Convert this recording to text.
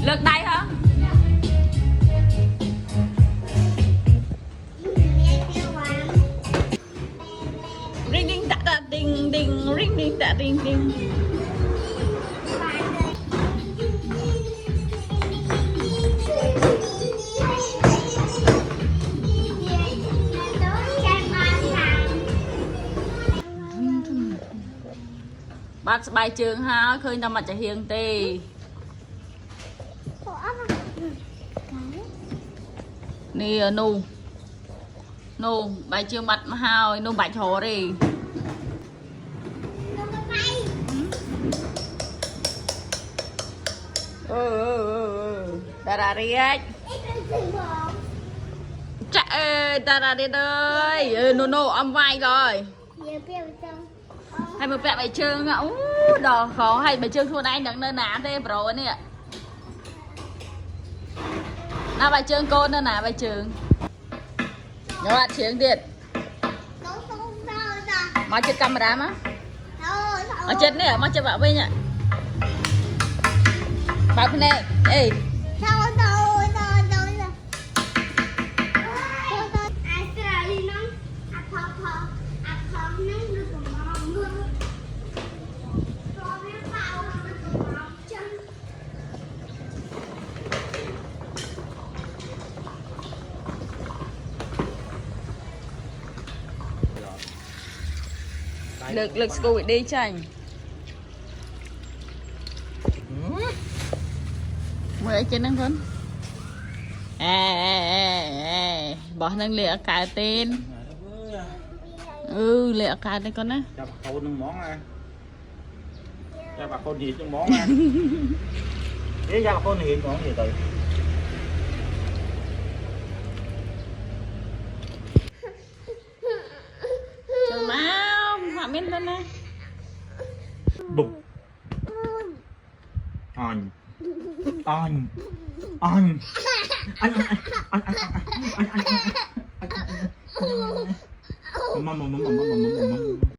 Lượt đây hả? Ring ding tạ tạ ding ding ring ding tạ ding ding. Bác bài trường ha, khơi tao mặt chả hiền tê. Nè nu nu bài trường mặt mà hao nu bạch hồ đi. Ta ra đi ấy. Chạy ơi, ta ra đi ơi. Nu ông vai rồi. Hay một vẹn bài trường ạ. Đỏ khó hay bài trường thua anh đừng nơi ná thế bro nè. Nào bài trường cô nữa nè bài trường. Nhớ bạn tiếng điện. Mà chết camera má. Mà chết nè, mà chết bảo bên nhá. Bảo bên này. Ê. Lực school đi chanh. Mới trên năng thân. Bỏ năng lệ cả tên. Lệ cả tên con á. Cho bà khôn nâng món ăn. Cho bà khôn hiệt nâng món ăn. Thế cho bà khôn hiệt món gì từ. Chờ máu, họa miên thân á. Bụng. Anh. Anh. Anh. Anh. Anh. Anh. Anh. Anh. Mama.